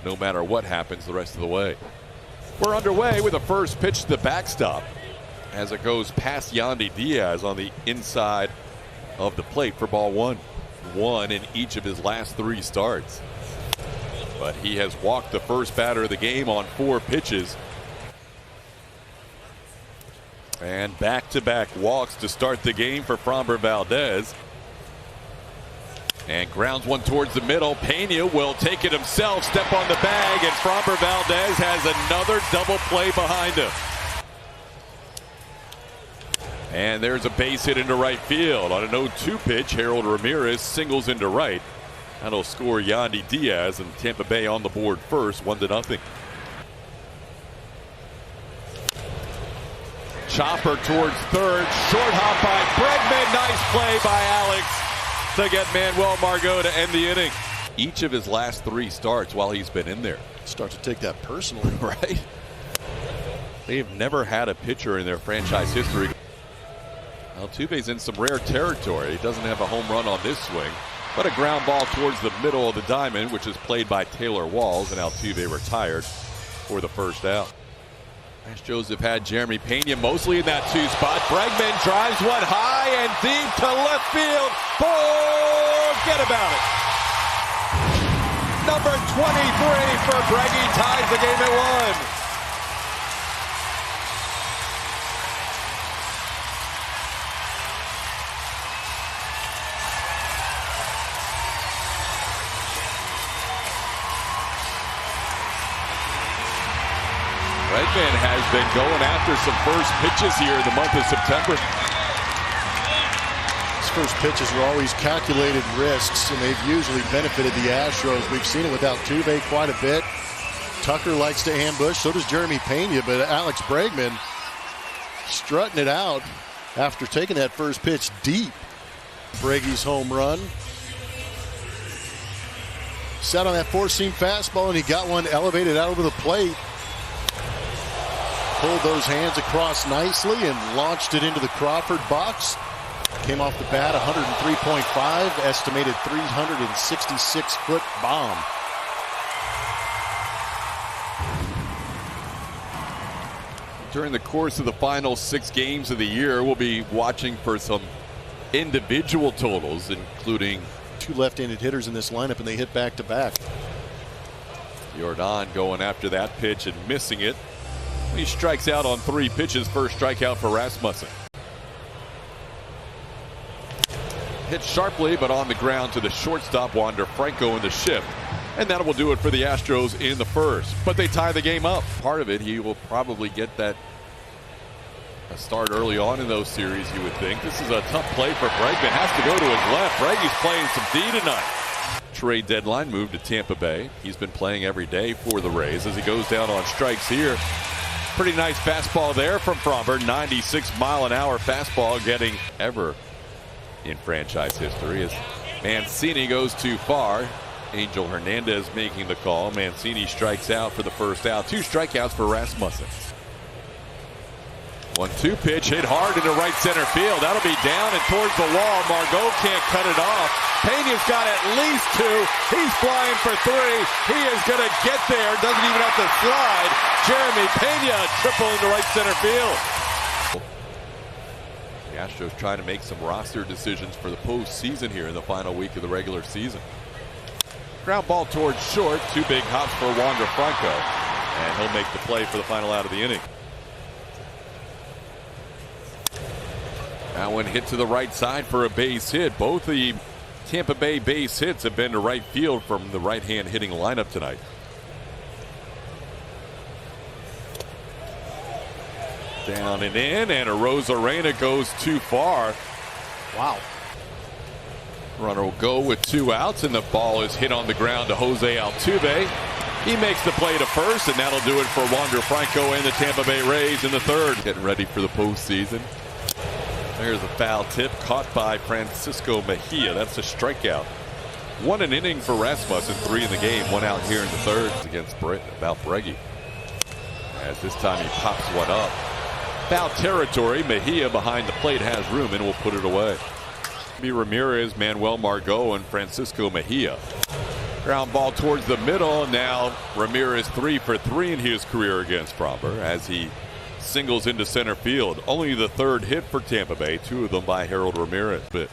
no matter what happens the rest of the way. We're underway with the first pitch to the backstop as it goes past Yandy Diaz on the inside of the plate for ball one. One in each of his last 3 starts. But he has walked the first batter of the game on 4 pitches. And back-to-back walks to start the game for Framber Valdez. And grounds one towards the middle. Pena will take it himself, step on the bag, and Framber Valdez has another double play behind him. And there's a base hit into right field. On an 0-2 pitch, Harold Ramirez singles into right. That'll score Yandy Diaz, and Tampa Bay on the board first, 1-0. Chopper towards third, short hop by Bregman. Nice play by Alex to get Manuel Margot to end the inning. Each of his last 3 starts while he's been in there. Start to take that personally. Right? They've never had a pitcher in their franchise history. Altuve's in some rare territory. He doesn't have a home run on this swing, but a ground ball towards the middle of the diamond, which is played by Taylor Walls, and Altuve retired for the first out. Astros have had Jeremy Pena mostly in that 2 spot. Bregman drives one high and deep to left field. Forget about it. Number 23 for Breggy ties the game at 1. Bregman has been going after some first pitches here in the month of September. His first pitches were always calculated risks, and they've usually benefited the Astros. We've seen it with Altuve quite a bit. Tucker likes to ambush, so does Jeremy Pena, but Alex Bregman strutting it out after taking that first pitch deep. Breggy's home run. Sat on that 4-seam fastball, and he got one elevated out over the plate. Pulled those hands across nicely and launched it into the Crawford box. Came off the bat, 103.5, estimated 366-foot bomb. During the course of the final 6 games of the year, we'll be watching for some individual totals, including 2 left-handed hitters in this lineup, and they hit back-to-back. Jordan going after that pitch and missing it. He strikes out on 3 pitches. First strikeout for Rasmussen. Hit sharply, but on the ground to the shortstop, Wander Franco in the shift. And that will do it for the Astros in the first. But they tie the game up. Part of it, he will probably get that a start early on in those series, you would think. This is a tough play for Bregman. Has to go to his left. Bregman's playing some D tonight. Trade deadline move to Tampa Bay. He's been playing every day for the Rays as he goes down on strikes here. Pretty nice fastball there from Framber. 96-mile-an-hour fastball, getting ever in franchise history as Mancini goes too far. Angel Hernandez making the call. Mancini strikes out for the first out. 2 strikeouts for Rasmussen. 1-2 pitch hit hard into right center field. That'll be down and towards the wall. Margot can't cut it off. Pena's got at least 2. He's flying for 3. He is going to get there. Doesn't even have to slide. Jeremy Pena triple into right center field. The Astros trying to make some roster decisions for the postseason here in the final week of the regular season. Ground ball towards short. 2 big hops for Wander Franco. And he'll make the play for the final out of the inning. That one hit to the right side for a base hit. Both the Tampa Bay base hits have been to right field from the right-hand hitting lineup tonight. Down and in, and Arozarena goes too far. Wow. Runner will go with 2 outs, and the ball is hit on the ground to Jose Altuve. He makes the play to first, and that'll do it for Wander Franco and the Tampa Bay Rays in the third. Getting ready for the postseason. There's a foul tip caught by Francisco Mejia. That's a strikeout. 1 an inning for Rasmussen, 3 in the game, 1 out here in the third against Breggy. As this time he pops one up. Foul territory. Mejia behind the plate has room and will put it away. Ramirez, Manuel Margot, and Francisco Mejia. Ground ball towards the middle. Now Ramirez 3 for 3 in his career against Fromber as he singles into center field. Only the third hit for Tampa Bay, 2 of them by Harold Ramirez. But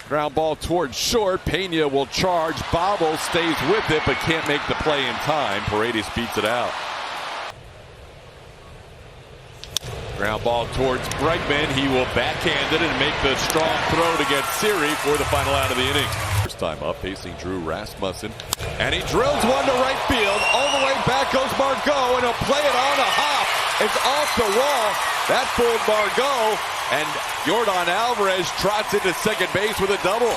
ground ball towards short. Pena will charge. Bobble stays with it but can't make the play in time. Paredes beats it out. Ground ball towards Bregman. He will backhand it and make the strong throw to get Siri for the final out of the inning. First time up, facing Drew Rasmussen. And he drills one to right field. All the way back goes Margot, and he'll play it on a hop. It's off the wall. That fooled Margot. And Yordan Alvarez trots into second base with a double.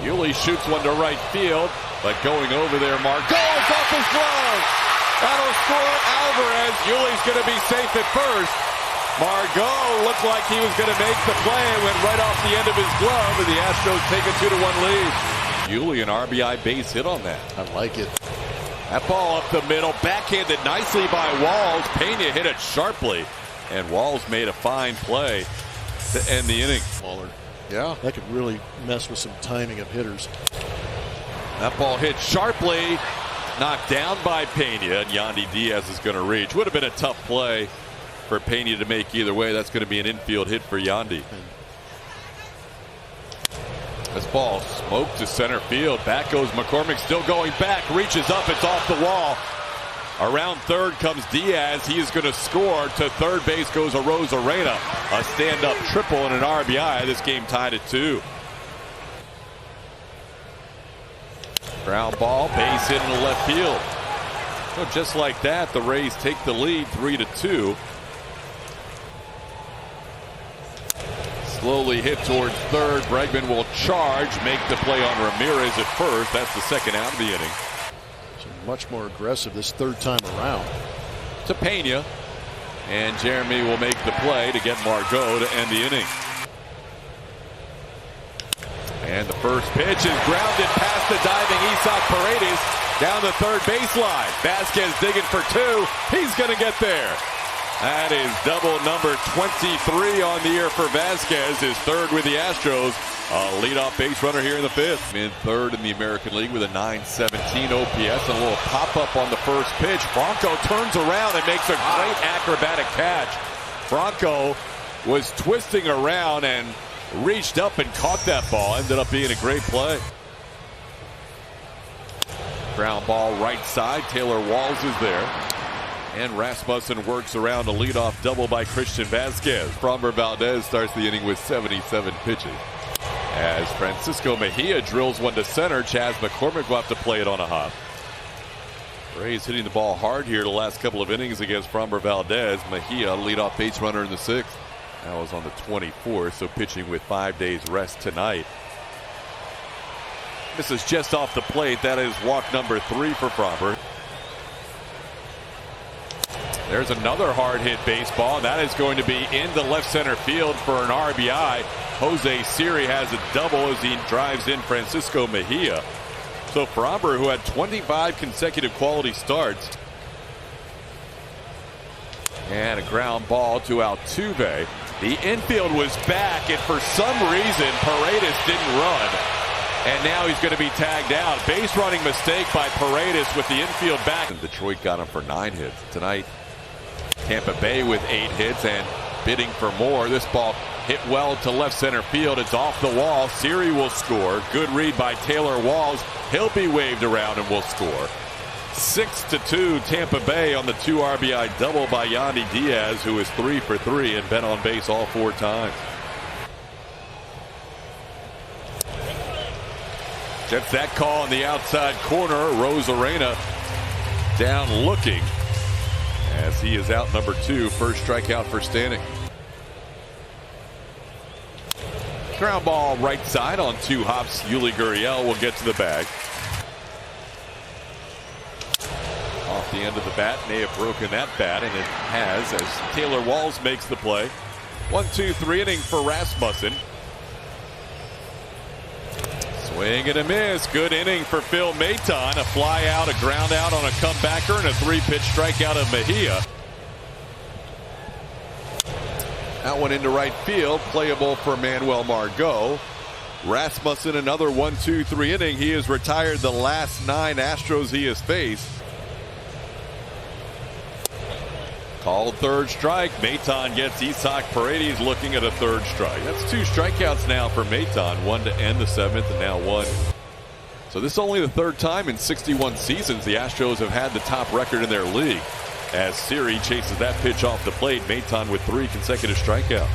Yuli shoots one to right field, but going over there, Margot is off his glove. That'll score Alvarez. Yuli's going to be safe at first. Margot looked like he was going to make the play. It went right off the end of his glove, and the Astros take a 2-1 lead. Yuli, an RBI base hit on that. I like it. That ball up the middle, backhanded nicely by Walls. Pena hit it sharply, and Walls made a fine play to end the inning. Yeah, that could really mess with some timing of hitters. That ball hit sharply. Knocked down by Pena, and Yandy Diaz is going to reach. Would have been a tough play for Pena to make either way. That's going to be an infield hit for Yandy. This ball smoked to center field. Back goes McCormick, still going back. Reaches up, it's off the wall. Around third comes Diaz. He is going to score. To third base goes Arozarena. A stand-up triple and an RBI. This game tied at 2. Ground ball, base hit into left field. So just like that, the Rays take the lead 3-2. Slowly hit towards third. Bregman will charge, make the play on Ramirez at first. That's the second out of the inning. So much more aggressive this third time around. To Pena. And Jeremy will make the play to get Margot to end the inning. And the first pitch is grounded past the diving Isaac Paredes down the third baseline. Vasquez digging for 2. He's going to get there. That is double number 23 on the year for Vasquez. His third with the Astros. A leadoff base runner here in the 5th. In third in the American League with a .917 OPS. And a little pop-up on the first pitch. Franco turns around and makes a great acrobatic catch. Franco was twisting around and reached up and caught that ball. Ended up being a great play. Ground ball right side. Taylor Walls is there. And Rasmussen works around a leadoff double by Christian Vasquez. Fromber Valdez starts the inning with 77 pitches. As Francisco Mejia drills one to center, Chas McCormick will have to play it on a hop. Rays hitting the ball hard here the last couple of innings against Fromber Valdez. Mejia, leadoff base runner in the 6th. That was on the 24th, so pitching with 5 days rest tonight. This is just off the plate. That is walk number 3 for Fromber. There's another hard hit baseball, and that is going to be into left center field for an RBI. Jose Siri has a double as he drives in Francisco Mejia. So Fromber, who had 25 consecutive quality starts. And a ground ball to Altuve. The infield was back, and for some reason, Paredes didn't run. And now he's going to be tagged out. Base running mistake by Paredes with the infield back. And Detroit got him for 9 hits. Tonight, Tampa Bay with 8 hits and bidding for more. This ball hit well to left center field. It's off the wall. Siri will score. Good read by Taylor Walls. He'll be waved around and will score. 6-2 Tampa Bay on the 2 RBI double by Yandy Diaz, who is 3 for 3 and been on base all 4 times. Gets that call on the outside corner. Arozarena down looking as he is out number 2. First strikeout for Stanek. Ground ball right side on 2 hops. Yuli Gurriel will get to the bag. Off the end of the bat, may have broken that bat, and it has as Taylor Walls makes the play. 1-2-3 inning for Rasmussen. Swing and a miss. Good inning for Phil Maton. A fly out, a ground out on a comebacker, and a 3-pitch strikeout of Mejia. That one into right field, playable for Manuel Margot. Rasmussen, another 1-2-3 inning. He has retired the last 9 Astros he has faced. Called third strike. Maton gets Isaac Paredes looking at a third strike. That's 2 strikeouts now for Maton. 1 to end the 7th and now 1. So this is only the 3rd time in 61 seasons the Astros have had the top record in their league. As Siri chases that pitch off the plate, Maton with 3 consecutive strikeouts.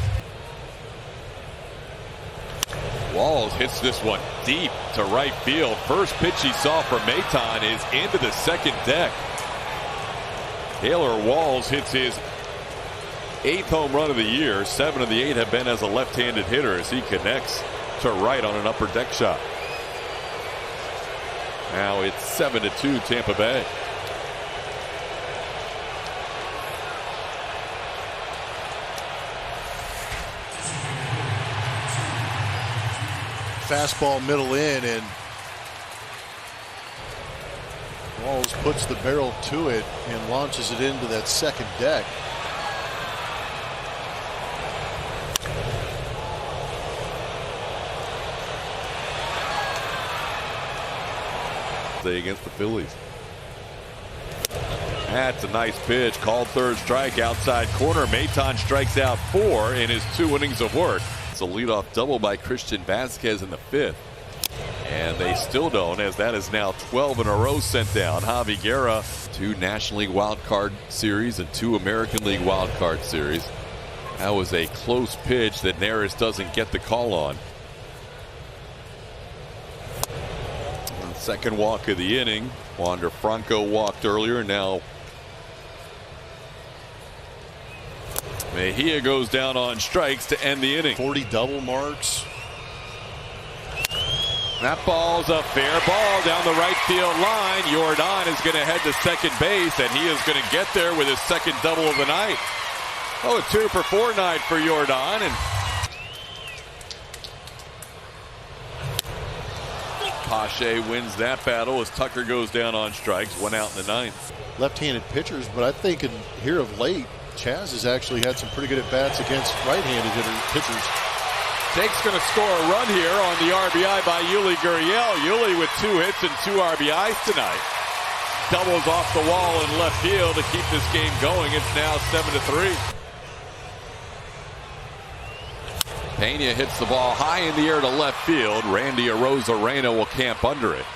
Walls hits this one deep to right field. First pitch he saw from Maton is into the second deck. Taylor Walls hits his 8th home run of the year. 7 of the 8 have been as a left-handed hitter as he connects to right on an upper deck shot. Now it's 7-2 Tampa Bay. Fastball middle in, and Walls puts the barrel to it and launches it into that second deck. Against the Phillies. That's a nice pitch. Called third strike, outside corner. Maton strikes out 4 in his 2 innings of work. It's a leadoff double by Christian Vasquez in the 5th. And they still don't, as that is now 12 in a row sent down. Javi Guerra, 2 National League Wild Card Series and 2 American League Wild Card Series. That was a close pitch that Neris doesn't get the call on. Second walk of the inning. Wander Franco walked earlier. Now Mejia goes down on strikes to end the inning. 40 double marks. That ball's a fair ball down the right field line. Jordan is going to head to second base, and he is going to get there with his second double of the night. Oh, a 2-for-4 night for Jordan. And Pache wins that battle as Tucker goes down on strikes. 1 out in the 9th. Left-handed pitchers, but I think here of late, Chaz has actually had some pretty good at-bats against right-handed pitchers. Jake's going to score a run here on the RBI by Yuli Gurriel. Yuli with 2 hits and 2 RBIs tonight. Doubles off the wall in left field to keep this game going. It's now 7-3. Pena hits the ball high in the air to left field. Randy Arozarena will camp under it.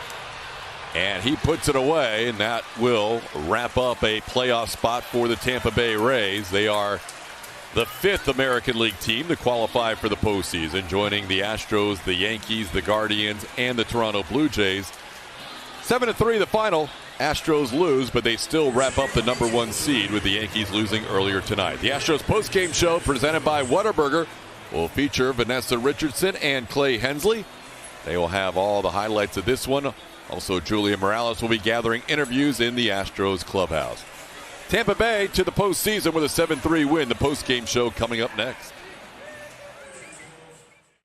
And he puts it away, and that will wrap up a playoff spot for the Tampa Bay Rays. They are the 5th American League team to qualify for the postseason, joining the Astros, the Yankees, the Guardians, and the Toronto Blue Jays. 7-3 the final. Astros lose, but they still wrap up the number 1 seed with the Yankees losing earlier tonight. The Astros postgame show presented by Whataburger will feature Vanessa Richardson and Clay Hensley. They will have all the highlights of this one. Also, Julia Morales will be gathering interviews in the Astros clubhouse. Tampa Bay to the postseason with a 7-3 win. The postgame show coming up next.